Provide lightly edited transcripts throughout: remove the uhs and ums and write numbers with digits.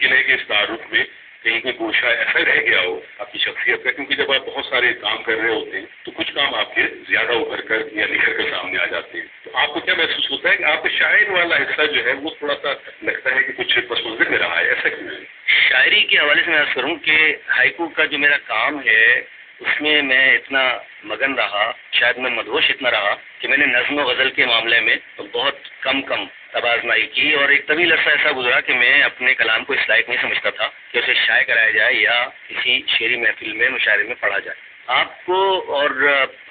ممکن ہے کہ اس تعارف میں کہیں کوئی گوشہ ایسا رہ گیا ہو آپ کی شخصیت کا، کیونکہ جب آپ بہت سارے کام کر رہے ہوتے ہیں تو کچھ کام آپ کے زیادہ ابھر کر یا نکھر کر سامنے آ جاتے ہیں، تو آپ کو کیا محسوس ہوتا ہے کہ آپ کا شاعر والا حصہ جو ہے وہ تھوڑا سا لگتا ہے کہ کچھ پس منظر میں رہا ہے، ایسا کیوں ہے؟ شاعری کے حوالے سے میں عرض کروں کہ ہائیکو کا جو میرا کام ہے اس میں میں اتنا مگن رہا، شاید میں مدہوش اتنا رہا کہ میں نے نظم و غزل کے معاملے میں بہت کم آزمائی کی، اور ایک طویل عرصہ ایسا گزرا کہ میں اپنے کلام کو اس لائق نہیں سمجھتا تھا کہ اسے شائع کرایا جائے یا کسی شعری محفل میں مشاعرے میں پڑھا جائے۔ آپ کو اور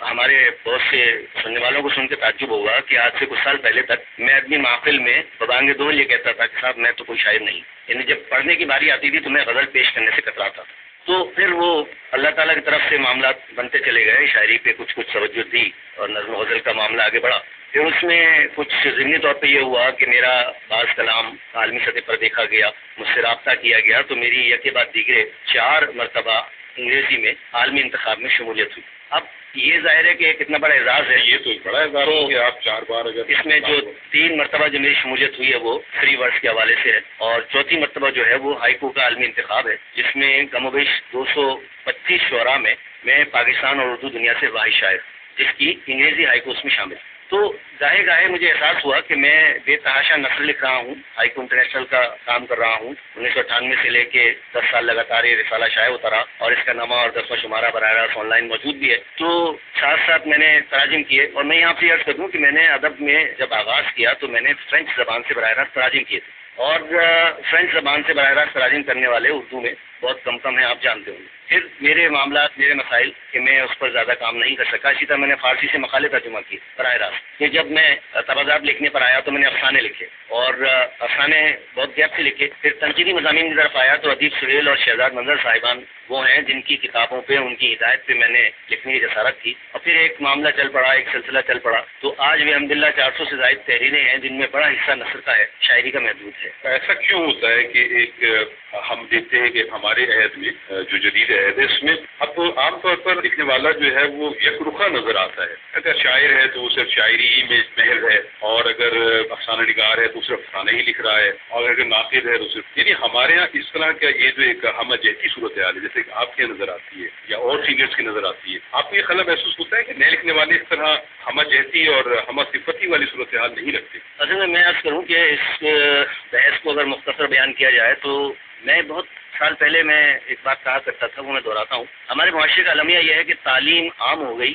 ہمارے بہت سے سننے والوں کو سن کے تعجب ہوگا کہ آج سے کچھ سال پہلے تک میں اپنی محفل میں ببانگ دول یہ کہتا تھا کہ صاحب میں تو کوئی شاعر نہیں، یعنی جب پڑھنے کی باری آتی تھی تو میں غزل پیش کرنے سے کتراتا تھا۔ تو پھر وہ اللہ تعالیٰ کی طرف سے معاملات بنتے چلے گئے، شاعری پہ کچھ توجہ دی اور نظم و غزل کا معاملہ آگے بڑھا۔ پھر اس میں کچھ ضمنی طور پہ یہ ہوا کہ میرا بعض کلام عالمی سطح پر دیکھا گیا، مجھ سے رابطہ کیا گیا، تو میری یکے بعد دیگرے 4 مرتبہ انگریزی میں عالمی انتخاب میں شمولیت ہوئی۔ اب یہ ظاہر ہے کہ کتنا بڑا اعزاز ہے، یہ تو بڑا اعزاز ہے کہ آپ 4 بار اگر اس میں جو 3 مرتبہ جو میری شمولیت ہوئی ہے وہ فری ورڈز کے حوالے سے ہے، اور چوتھی مرتبہ جو ہے وہ ہائیکو کا عالمی انتخاب ہے، جس میں کم و بیش 225 شعراء میں پاکستان اور اردو دنیا سے واحد شاعر، جس کی انگریزی ہائیکو اس میں شامل ہے۔ تو گاہے گاہے مجھے احساس ہوا کہ میں بے تحاشا نثر لکھ رہا ہوں، ہائیکو انٹرنیشنل کا کام کر رہا ہوں، 1998 سے لے کے 10 سال لگاتار یہ رسالہ شائع ہوتا رہا، اور اس کا نامہ اور 10واں شمارہ براہ راست آن لائن موجود بھی ہے۔ تو ساتھ ساتھ میں نے تراجم کیے، اور میں یہاں سے عرض کر دوں کہ میں نے ادب میں جب آغاز کیا تو میں نے فرینچ زبان سے براہ راست تراجم کیے تھے، اور فرینچ زبان سے براہ راست تراجم کرنے والے اردو میں بہت کم ہیں، آپ جانتے ہوں گے۔ پھر میرے معاملات، میرے مسائل کہ میں اس پر زیادہ کام نہیں کر سکا۔ اسی طرح میں نے فارسی سے مقالے ترجمہ کیے براہ راست، کہ جب میں تبادلات لکھنے پر آیا تو میں نے افسانے لکھے، اور افسانے بہت گیپ سے لکھے۔ پھر تنقیدی مضامین کی طرف آیا تو ادیب سہیل اور شہزاد منظر صاحبان وہ ہیں جن کی کتابوں پہ، ان کی ہدایت پہ میں نے لکھنے کی جسارت کی، اور پھر ایک معاملہ چل پڑا، ایک سلسلہ چل پڑا، تو آج بھی الحمدللہ 400 سے زائد تحریریں ہیں جن میں بڑا حصہ نثر کا ہے، شاعری کا محدود ہے۔ ایسا کیوں ہوتا ہے کہ ایک ہم دیکھتے ہیں کہ ہمارے عہد میں جو جدید عہد ہے اس میں اب عام طور پر لکھنے والا جو ہے وہ یک رخا نظر آتا ہے، اگر شاعر ہے تو وہ صرف شاعری ہی میں ماہر ہے، اور اگر افسانہ نگار ہے تو صرف افسانہ ہی لکھ رہا ہے، اور اگر ناقد ہے تو صرف، یعنی ہمارے یہاں اس طرح کا یہ جو ایک ہم جہتی صورتحال ہے جیسے کہ آپ کے نظر آتی ہے یا اور سینئرس کی نظر آتی ہے، آپ کو یہ خلا محسوس ہوتا ہے کہ نئے لکھنے والے اس طرح ہم جہتی اور ہم صفتی والی صورتحال نہیں رکھتے؟ اصل میں عرض کروں کہ اس بحث کو اگر مختصر بیان کیا جائے تو میں بہت سال پہلے میں ایک بات کہا کرتا تھا، وہ میں دہراتا ہوں، ہمارے معاشرے کا المیہ یہ ہے کہ تعلیم عام ہو گئی،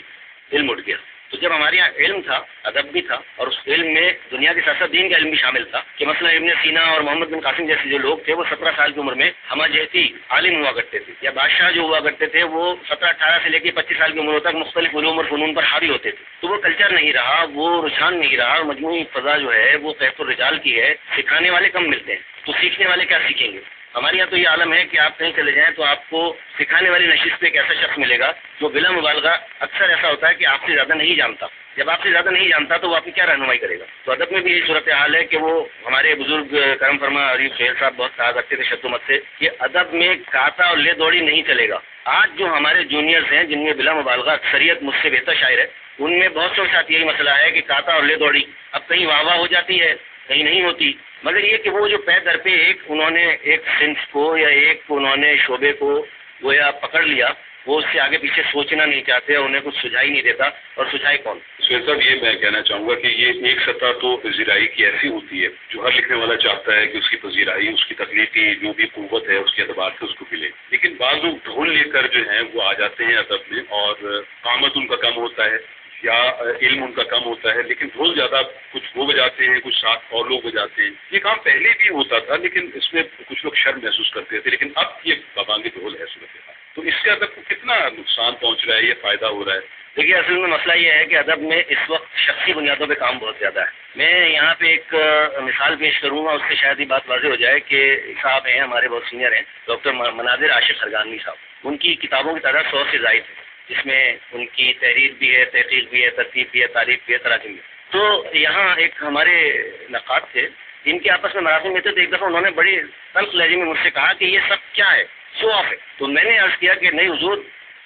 علم اٹھ گیا۔ تو جب ہمارے یہاں علم تھا، ادب بھی تھا، اور اس علم میں دنیا کے ساتھ ساتھ دین کا علم بھی شامل تھا، کہ مثلا ابن سینا اور محمد بن قاسم جیسے جو لوگ تھے وہ 17 سال کی عمر میں ہمہ جہتی عالم ہوا کرتے تھے، یا بادشاہ جو ہوا کرتے تھے وہ 17-18 سے لے کے 25 سال کی عمر تک مختلف علوم اور فنون پر حاوی ہوتے تھے۔ تو وہ کلچر نہیں رہا، وہ رجحان نہیں رہا، مجموعی فضا جو ہے وہ قیف الرجال کی ہے، سکھانے والے کم ملتے ہیں، تو سیکھنے والے کیا سیکھیں گے؟ ہمارے یہاں تو یہ عالم ہے کہ آپ کہیں چلے جائیں تو آپ کو سکھانے والی نشست پہ ایک ایسا شخص ملے گا جو بلا مبالغہ اکثر ایسا ہوتا ہے کہ آپ سے زیادہ نہیں جانتا۔ جب آپ سے زیادہ نہیں جانتا تو وہ آپ کی کیا رہنمائی کرے گا؟ تو ادب میں بھی یہی صورتحال ہے کہ وہ ہمارے بزرگ کرم فرما عریف سہیل صاحب بہت کہا کرتے تھے شد و مت سے کہ ادب میں کاتا اور لے دوڑی نہیں چلے گا۔ آج جو ہمارے جونیئرز ہیں جن میں بلا مبالغہ اکثریت مجھ سے بہتر شاعر ہے، ان میں بہت سے ساتھ یہی مسئلہ ہے کہ کاتا اور لے دوڑی، اب کہیں واہ واہ ہو جاتی ہے، کہیں نہیں ہوتی، مگر یہ کہ وہ جو پے در پہ ایک انہوں نے ایک صنف کو یا ایک انہوں نے شعبے کو گویا پکڑ لیا، وہ اس سے آگے پیچھے سوچنا نہیں چاہتے، انہیں کچھ سجھائی نہیں دیتا، اور سجھائے کون؟ سہیل صاحب یہ میں کہنا چاہوں گا کہ یہ ایک سطح تو پذیرائی کی ایسی ہوتی ہے جو ہر لکھنے والا چاہتا ہے کہ اس کی پذیرائی، اس کی تخلیقی جو بھی قوت ہے اس کے اعتبار سے اس کو ملے، لیکن بعض لوگ ڈھول لے کر جو ہیں وہ آ جاتے ہیں ادب میں، اور قامت ان کا کم ہوتا ہے یا علم ان کا کم ہوتا ہے، لیکن ڈھول زیادہ کچھ وہ بجاتے ہیں، کچھ ساتھ اور لوگ بجاتے ہیں۔ یہ کام پہلے بھی ہوتا تھا لیکن اس میں کچھ لوگ شرم محسوس کرتے تھے، لیکن اب یہ بابانگی ڈھول ہے صورتحال، تو اس سے ادب کو کتنا نقصان پہنچ رہا ہے، یہ فائدہ ہو رہا ہے؟ دیکھیے اصل میں مسئلہ یہ ہے کہ ادب میں اس وقت شخصی بنیادوں پہ کام بہت زیادہ ہے۔ میں یہاں پہ ایک مثال پیش کروں گا، اس سے شاید یہ بات واضح ہو جائے کہ صاحب ہیں ہمارے بہت سینئر ہیں، ڈاکٹر مناظر عاشق خرگانوی صاحب، ان کی کتابوں کی تعداد 100 سے زائد ہے، جس میں ان کی تحریر بھی ہے، تحقیق بھی ہے، ترتیب بھی ہے، تعریف بھی ہے، تراجم بھی ہے۔ تو یہاں ایک ہمارے نقاد تھے، ان کے آپس میں مراسم میں تھے، تو ایک دفعہ انہوں نے بڑی تلخ لہجے میں مجھ سے کہا کہ یہ سب کیا ہے، شو آف ہے۔ تو میں نے عرض کیا کہ نہیں حضور،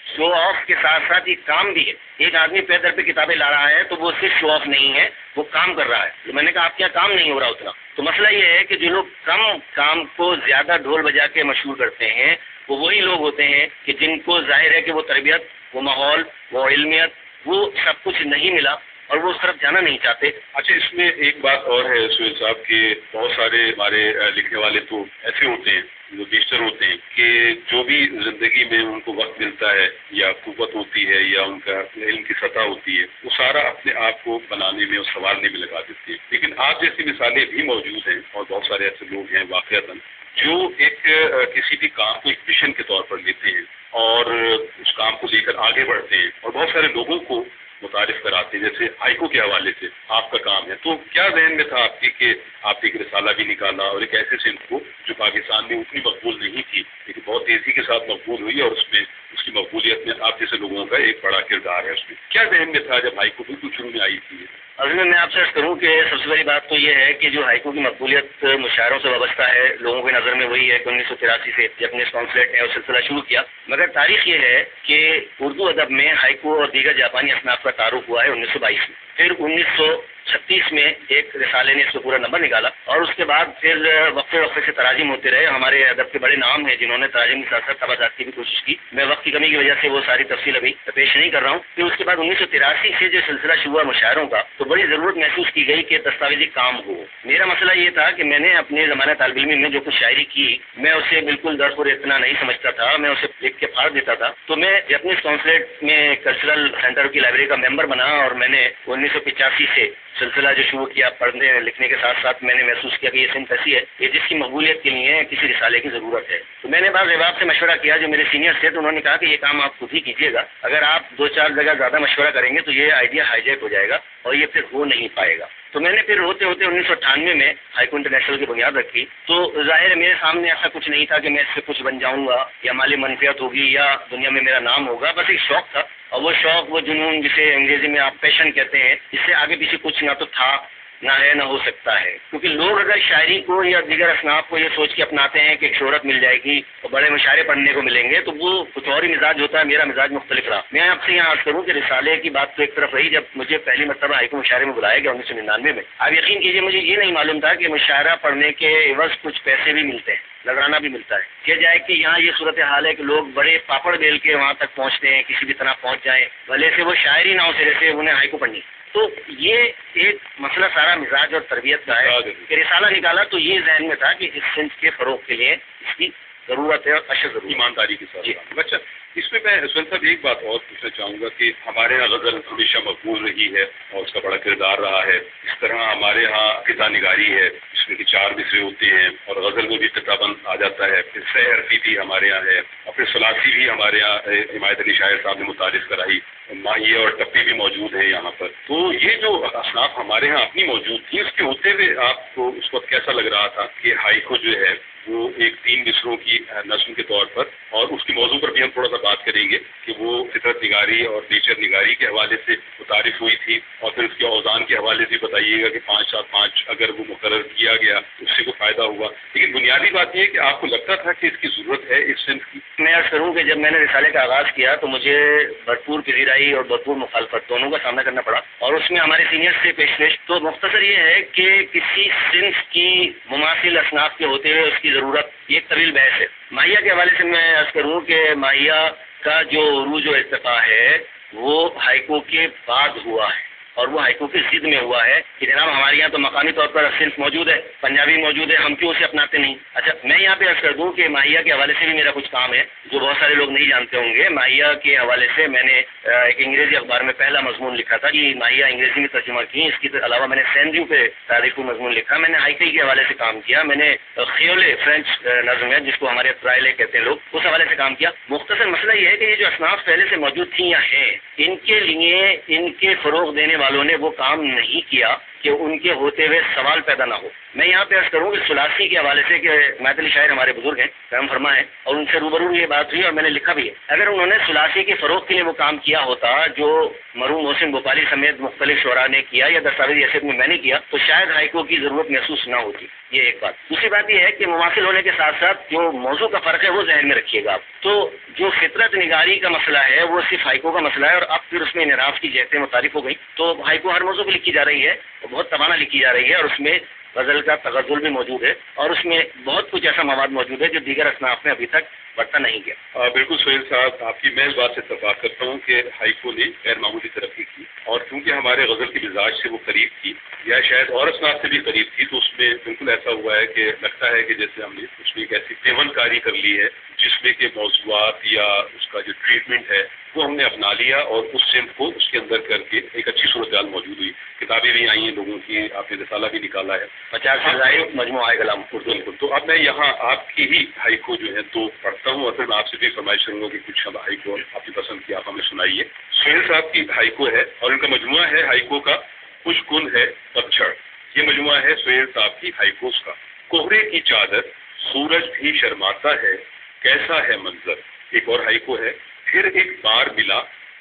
شو آف کے ساتھ ساتھ یہ کام بھی ہے۔ ایک آدمی پیدر پہ کتابیں لا رہا ہے تو وہ صرف شو آف نہیں ہے، وہ کام کر رہا ہے۔ تو میں نے کہا آپ کیا کام نہیں ہو رہا اتنا؟ تو مسئلہ یہ ہے کہ جو لوگ کم کام کو زیادہ ڈھول بجا کے مشہور کرتے ہیں وہ وہی لوگ ہوتے ہیں کہ جن کو ظاہر ہے کہ وہ تربیت، وہ ماحول، وہ علمیت، وہ سب کچھ نہیں ملا اور وہ اس طرف جانا نہیں چاہتے۔ اچھا، اس میں ایک بات اور ہے سہیل صاحب کہ بہت سارے ہمارے لکھنے والے تو ایسے ہوتے ہیں جو بیشتر ہوتے ہیں کہ جو بھی زندگی میں ان کو وقت ملتا ہے یا قوت ہوتی ہے یا ان کا علم کی سطح ہوتی ہے وہ سارا اپنے آپ کو بنانے میں اور سنوارنے میں لگا دیتے ہیں، لیکن آپ جیسی مثالیں بھی موجود ہیں اور بہت سارے ایسے لوگ ہیں واقعتاً جو ایک کسی بھی کام کو ایک مشن کے طور پر لیتے ہیں اور اس کام کو لے کر آگے بڑھتے ہیں اور بہت سارے لوگوں کو متعارف کراتے ہیں، جیسے ہائیکو کے حوالے سے آپ کا کام ہے۔ تو کیا ذہن میں تھا آپ کی کہ آپ نے ایک رسالہ بھی نکالا اور ایک ایسے صنف کو جو پاکستان میں اتنی مقبول نہیں تھی لیکن بہت تیزی کے ساتھ مقبول ہوئی اور اس میں اس کی مقبولیت میں آپ جیسے لوگوں کا ایک بڑا کردار ہے اس میں، کیا ذہن میں تھا جب ہائیکو بالکل شروع میں آئی تھی؟ اصل میں آپ سے عرض کروں کہ سب سے بڑی بات تو یہ ہے کہ جو ہائیکو کی مقبولیت مشاعروں سے وابستہ ہے لوگوں کی نظر میں وہی ہے کہ 1983 سے جب نے کانسلیٹ نے وہ سلسلہ شروع کیا، مگر تاریخ یہ ہے کہ اردو ادب میں ہائیکو اور دیگر جاپانی اصناف کا تعارف ہوا ہے 1922 میں، پھر 1936 میں ایک رسالے نے اس کو پورا نمبر نکالا اور اس کے بعد پھر وقفے وقفے سے تراجم ہوتے رہے۔ ہمارے ادب کے بڑے نام ہیں جنہوں نے تراجم کے ساتھ ساتھ تبادلات کی بھی کوشش کی، میں وقت کی کمی کی وجہ سے وہ ساری تفصیل ابھی پیش نہیں کر رہا ہوں۔ پھر اس کے بعد 1983 سے جو سلسلہ شروع ہوا مشاعروں کا تو بڑی ضرورت محسوس کی گئی کہ دستاویزی کام ہو۔ میرا مسئلہ یہ تھا کہ میں نے اپنے زمانہ طالب علمی میں جو کچھ شاعری کی میں اسے بالکل درخور اتنا نہیں سمجھتا تھا، میں اسے لکھ کے پھاڑ دیتا تھا۔ تو میں اپنے کانسلیٹ میں کلچرل سینٹر کی لائبریری کا ممبر بنا اور میں نے 1985 سے سلسلہ جو شروع کیا پڑھنے لکھنے کے ساتھ ساتھ میں نے محسوس کیا کہ یہ صنف ایسی ہے یہ جس کی مقبولیت کے لیے کسی رسالے کی ضرورت ہے۔ تو میں نے بعض احباب سے مشورہ کیا جو میرے سینئر تھے، تو انہوں نے کہا کہ یہ کام آپ خود ہی کیجیے گا، اگر آپ 2-4 جگہ زیادہ مشورہ کریں گے تو یہ آئیڈیا ہائی جیک ہو جائے گا اور یہ پھر ہو نہیں پائے گا۔ تو میں نے پھر ہوتے ہوتے 1998 میں ہائیکو انٹرنیشنل کی بنیاد رکھی۔ تو ظاہر ہے میرے سامنے ایسا کچھ نہیں تھا کہ میں اس سے کچھ بن جاؤں گا یا مالی منفعت ہوگی یا دنیا میں میرا نام ہوگا، بس ایک شوق تھا اور وہ شوق، وہ جنون جسے انگریزی میں آپ پیشن کہتے ہیں، اس سے آگے پیچھے کچھ نہ تو تھا نہ ہے نہ ہو سکتا ہے، کیونکہ لوگ اگر شاعری کو یا دیگر اصناف کو یہ سوچ کے اپناتے ہیں کہ ایک شہرت مل جائے گی اور بڑے مشاعرے پڑھنے کو ملیں گے تو وہ کچھ اور ہی مزاج ہوتا ہے، میرا مزاج مختلف رہا۔ میں آپ سے یہاں عرض کروں کہ رسالے کی بات تو ایک طرف رہی، جب مجھے پہلی مرتبہ ہائیکو مشاعرے میں بلایا گیا 1999 میں، آپ یقین کیجیے مجھے یہ نہیں معلوم تھا کہ مشاعرہ پڑھنے کے عوض کچھ پیسے بھی ملتے ہیں، نذرانہ بھی ملتا ہے۔ کیا جائے کہ یہاں یہ صورتحال ہے کہ لوگ بڑے پاپڑ بیل کے وہاں تک پہنچتے ہیں، کسی بھی طرح پہنچ جائیں، بھلے سے وہ شاعری نہ ہو سرے سے انہیں ہائیکو پڑھنی۔ تو یہ ایک مسئلہ سارا مزاج اور تربیت کا ہے کہ رسالہ نکالا تو یہ ذہن میں تھا کہ اس صنف کے فروغ کے لیے اس کی ضرورت ہے اور اشد ضرورت، ایمانداری کے ساتھ۔ جی اچھا، اس میں سہیل صاحب ایک بات اور پوچھنا چاہوں گا کہ ہمارے یہاں غزل ہمیشہ مقبول رہی ہے اور اس کا بڑا کردار رہا ہے، اس طرح ہمارے یہاں قطع نگاری ہے جس میں کہ 4 مصرے ہوتے ہیں اور غزل میں بھی قطع بند آ جاتا ہے، پھر سہ حرفی بھی ہمارے یہاں ہے اور پھر ثلاثی بھی ہمارے یہاں حمایت علی شاعر صاحب نے متعارف کرائی، ماہیے اور ٹپی بھی موجود ہے یہاں پر۔ تو یہ جو اصناف ہمارے یہاں اپنی موجود تھی اس کے ہوتے ہوئے آپ کو اس وقت کیسا لگ رہا تھا کہ ہائیکو جو ہے وہ ایک 3 مصروں کی نظم کے طور پر، اور اس کے موضوع پر بھی ہم تھوڑا سا بات کریں گے کہ وہ فطرت نگاری اور نیچر نگاری کے حوالے سے متعارف ہوئی تھی اور پھر اس کے اوزان کے حوالے سے بتائیے گا کہ 5-7-5 اگر وہ مقرر کیا گیا اس سے کوئی فائدہ ہوا، لیکن بنیادی بات یہ ہے کہ آپ کو لگتا تھا کہ اس کی ضرورت ہے اس صنف کی؟ میں عرض کروں کہ جب میں نے رسالے کا آغاز کیا تو مجھے بھرپور پذیرائی اور بھرپور مخالفت دونوں کا سامنا کرنا پڑا اور اس میں ہمارے سینئر سے پیشکش تو مختصر یہ ہے کہ کسی صنف کی مماثل اصناف کے ہوتے ہوئے اس کی ضرورت، یہ ایک طویل بحث ہے۔ ماہیہ کے حوالے سے میں عرض کروں کہ ماہیہ کا جو عروج و ارتقاء ہے وہ ہائیکو کے بعد ہوا ہے اور وہ ہائیکو کی ضد میں ہوا ہے کہ جناب ہمارے یہاں تو مقامی طور پر صنف موجود ہے، پنجابی موجود ہے، ہم کیوں اسے اپناتے نہیں؟ اچھا، میں یہاں پہ عرض کر دوں کہ ماہیہ کے حوالے سے بھی میرا کچھ کام ہے جو بہت سارے لوگ نہیں جانتے ہوں گے۔ ماہیہ کے حوالے سے میں نے ایک انگریزی اخبار میں پہلا مضمون لکھا تھا کہ ماہیہ انگریزی میں ترجمہ کی، اس کے علاوہ میں نے سینریو پہ تاریخی مضمون لکھا، میں نے ہائیکی کے حوالے سے کام کیا، میں نے خیولے فرینچ نظم ہے جس کو ہمارے ٹرائلے کہتے ہیں لوگ، اس حوالے سے کام کیا۔ مختصر مسئلہ یہ ہے کہ یہ جو اصناف پہلے سے موجود تھیں یا ہیں ان کے لیے ان کے فروغ دینے والوں نے وہ کام نہیں کیا کہ ان کے ہوتے ہوئے سوال پیدا نہ ہو۔ میں یہاں پہ عرض کروں کہ ثلاثی کے حوالے سے کہ حمایت علی شاعر ہمارے بزرگ ہیں، کرم فرما ہے، اور ان سے روبرو یہ بات ہوئی اور میں نے لکھا بھی ہے، اگر انہوں نے ثلاثی کے فروغ کے لیے وہ کام کیا ہوتا جو مرحوم محسن بھوپالی سمیت مختلف شعراء نے کیا یا دستاویزی حیثیت میں نے کیا تو شاید ہائیکو کی ضرورت محسوس نہ ہوتی۔ یہ ایک بات۔ دوسری بات یہ ہے کہ مماثل ہونے کے ساتھ ساتھ جو موضوع کا فرق ہے وہ ذہن میں رکھیے گا آپ۔ تو جو فطرت نگاری کا مسئلہ ہے وہ صرف ہائیکو کا مسئلہ ہے اور اب پھر اس میں انحراف کی جہتیں متعارف ہو گئی، تو ہائیکو ہر موضوع پہ لکھی جا رہی ہے اور بہت توانا لکھی جا رہی ہے اور اس میں غزل کا تغزل بھی موجود ہے اور اس میں بہت کچھ ایسا مواد موجود ہے جو دیگر اصناف میں ابھی تک بڑھتا نہیں گیا۔ بالکل سہیل صاحب، آپ کی میں اس بات سے اتفاق کرتا ہوں کہ ہائیکو نے غیر معمولی ترقی کی، اور کیونکہ ہمارے غزل کے مزاج سے وہ قریب تھی یا شاید اور اصناف سے بھی قریب تھی، تو اس میں بالکل ایسا ہوا ہے کہ لگتا ہے کہ جیسے ہم نے اس میں ایک ایسی پیون کاری کر لی ہے جس میں کہ موضوعات یا اس کا جو ٹریٹمنٹ ہے وہ ہم نے اپنا لیا اور اس سمت کو اس کے اندر کر کے ایک اچھی صورتحال موجود ہوئی۔ کتابیں بھی آئی ہیں لوگوں کی، آپ نے رسالہ بھی نکالا ہے 50 سے زائد مجموعہ کلام اردو۔ بالکل، تو اب میں یہاں آپ کی ہی ہائیکو جو ہے تو پڑھتا ہوں اور پھر میں آپ سے بھی فرمائش کروں گا کہ کچھ ہائیکو آپ کی پسند کی آپ ہمیں سنائیے۔ سہیل صاحب کی ہائیکو ہے اور ان کا مجموعہ ہے ہائیکو کا کچھ کن ہے پتجھڑ۔ یہ مجموعہ ہے سہیل صاحب کی ہائیکوز کا۔ کوہرے کی چادر سورج بھی شرماتا ہے، کیسا ہے منظر۔ ایک اور ہائیکو ہے، پھر ایک بار ملا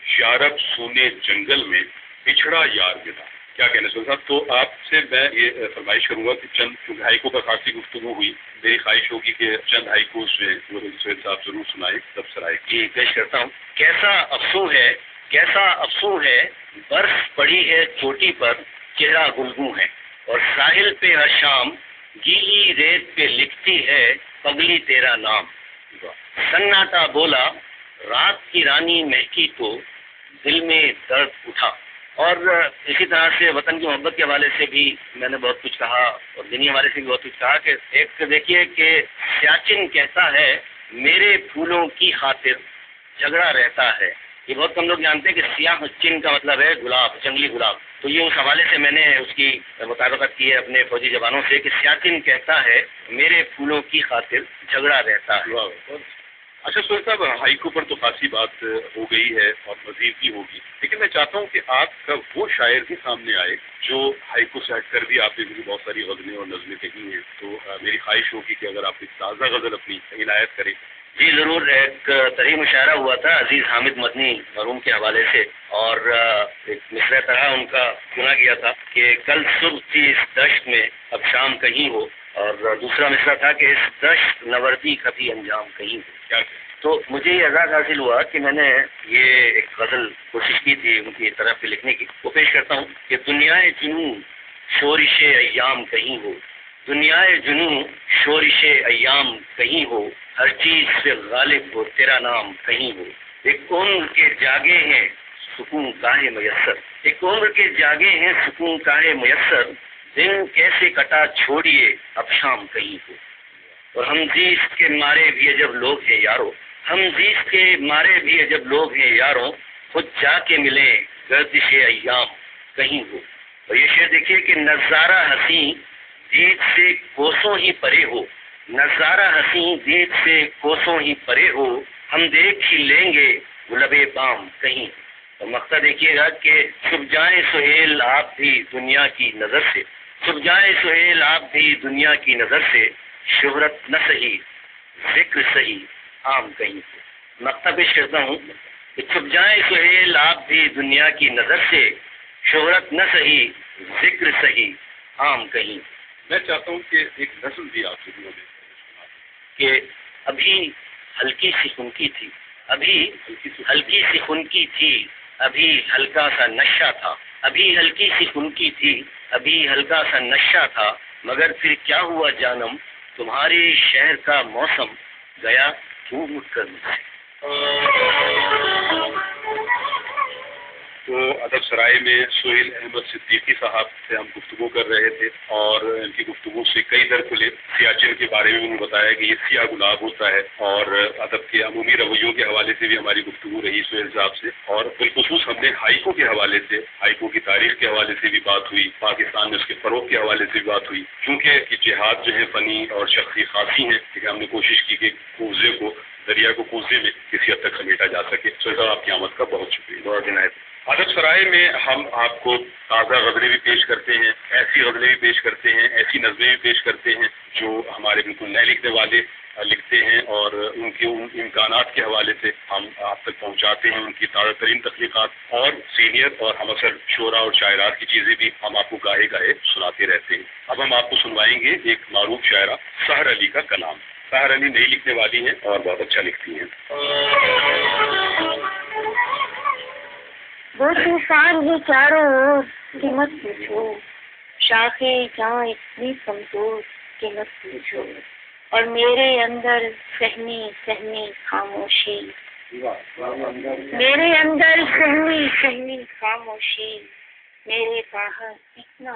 یارب سونے جنگل میں بچھڑا یار ملا۔ کیا کہنا سہیل صاحب؟ تو آپ سے میں یہ فرمائش کروں گا کہ چند کیونکہ ہائیکو پر خاصی گفتگو ہوئی، میری خواہش ہوگی کہ چند ہائیکوز جو ہیں وہ سہیل صاحب ضرور سنائیں تب سرائے کی۔ جی پیش کرتا ہوں۔ کیسا افسوں ہے، کیسا افسوں ہے، برف پڑی ہے چوٹی پر، چہرہ گلگوں ہے، اور ساحل پہ ہر شام گیلی ریت پہ لکھتی ہے پگلی تیرا نام۔ سناٹا بولا رات کی رانی مہکی تو دل میں درد اٹھا۔ اور اسی طرح سے وطن کی محبت کے حوالے سے بھی میں نے بہت کچھ کہا اور دینی حوالے سے بھی بہت کچھ کہا کہ ایک دیکھیے کہ سیاچن کہتا ہے میرے پھولوں کی خاطر جھگڑا رہتا ہے۔ یہ بہت کم لوگ جانتے ہیں کہ سیاہ چن کا مطلب ہے گلاب، جنگلی گلاب۔ تو یہ اس حوالے سے میں نے اس کی مطابقت کی ہے اپنے فوجی جوانوں سے کہ سیاچن کہتا ہے میرے پھولوں کی خاطر جھگڑا رہتا ہے۔ اچھا سہیل صاحب، ہائیکو پر تو خاصی بات ہو گئی ہے اور مزید بھی ہوگی، لیکن میں چاہتا ہوں کہ آپ کا وہ شاعر بھی سامنے آئے جو ہائیکو سے ہٹ کر بھی آپ نے مجھے بہت ساری غزلیں اور نظمیں کہی ہیں، تو میری خواہش ہوگی کہ اگر آپ ایک تازہ غزل اپنی عنایت کریں۔ جی ضرور۔ ایک طرح مشاعرہ ہوا تھا عزیز حامد مدنی مرحوم کے حوالے سے، اور ایک مصرع طرح ان کا سنا گیا تھا کہ کل صبح تھی اس دشت میں اب شام کہیں ہو، اور دوسرا مصرع تھا کہ اس دشت نوردی کبھی انجام کہیں ہو۔ کیا تو مجھے یہ اعزاز حاصل ہوا کہ میں نے یہ ایک غزل کوشش کی تھی ان کی طرف سے لکھنے کی، وہ پیش کرتا ہوں کہ دنیائے جنوں شورش ایام کہیں ہو، دنیائے جنوں شورش ایام کہیں ہو، ہر چیز سے غالب ہو تیرا نام کہیں ہو، ایک عمر کے جاگے ہیں سکون کاہے میسر، ایک عمر کے جاگے ہیں سکون کاہے میسر، دن کیسے کٹا چھوڑیے اب شام کہیں ہو، اور ہم زیست کے مارے بھی عجب لوگ ہیں یارو، ہم زیست کے مارے بھی عجب لوگ ہیں یارو، خود جا کے ملے گردش ایام کہیں ہو۔ اور یہ شعر دیکھیے کہ نظارہ حسین دید سے کوسوں ہی پرے ہو، نظارہ حسین دید سے کوسوں ہی پرے ہو، ہم دیکھ ہی لیں گے گلبے بام کہیں۔ اور مقطع دیکھیے گا کہ چھپ جائیں سہیل آپ بھی دنیا کی نظر سے، چھپ جائیں سہیل آپ بھی دنیا کی نظر سے، شہرت نہ صحیح ذکر صحیح عام کہیں ہو۔ مقطع پیش کرتا ہوں کہ چھپ جائیں سہیل آپ بھی دنیا کی نظر سے، شہرت نہ صحیح ذکر صحیح عام کہیں۔ میں چاہتا ہوں کہ ایک نظم بھی آپ سے کہ ابھی ہلکی سی خنکی تھی، ابھی ہلکی سی خنکی تھی، ابھی ہلکا سا نشہ تھا، ابھی ہلکی سی خنکی تھی، ابھی ہلکا سا نشہ تھا، مگر پھر کیا ہوا جانم تمہارے شہر کا موسم گیا کیوں اٹھ کر مجھ سے۔ تو ادب سرائے میں سہیل احمد صدیقی صاحب سے ہم گفتگو کر رہے تھے اور ان کی گفتگو سے کئی در کھلے۔ سیاچن کے بارے میں انہوں نے بتایا کہ یہ سیاہ گلاب ہوتا ہے، اور ادب کے عمومی رویوں کے حوالے سے بھی ہماری گفتگو رہی سہیل صاحب سے، اور بالخصوص ہم نے ہائیکو کے حوالے سے، ہائیکو کی تاریخ کے حوالے سے بھی بات ہوئی، پاکستان میں اس کے فروغ کے حوالے سے بھی بات ہوئی، کیونکہ جہاد جو ہے فنی اور شخصی خاصی ہیں، کہ ہم نے کوشش کی کہ کوزے کو دریا کو کوزے میں کسی حد تک سمیٹا جا سکے۔ سہیل صاحب آپ کی آمد کا بہت شکریہ، بہت عنایت۔ ادب سرائے میں ہم آپ کو تازہ غزلیں بھی پیش کرتے ہیں، ایسی غزلیں بھی پیش کرتے ہیں، ایسی نظمیں بھی پیش کرتے ہیں جو ہمارے بالکل نئے لکھنے والے لکھتے ہیں، اور ان کے ان امکانات کے حوالے سے ہم آپ تک پہنچاتے ہیں ان کی تازہ ترین تخلیقات، اور سینئر اور ہم اثر شعراء اور شاعرات کی چیزیں بھی ہم آپ کو گاہے گاہے سناتے رہتے ہیں۔ اب ہم آپ کو سنوائیں گے ایک معروف شاعرہ سحر علی کا کلام۔ سحر علی نئی لکھنے والی ہیں اور بہت اچھا لکھتی ہیں۔ وہ طوفان ہے چاروں اور کہ مت پوچھو، شاخیں جہاں اتنی کمزور کہ مت پوچھو، اور میرے اندر سہمی سہمی خاموشی، میرے اندر سہمی سہمی خاموشی، میرے باہر اتنا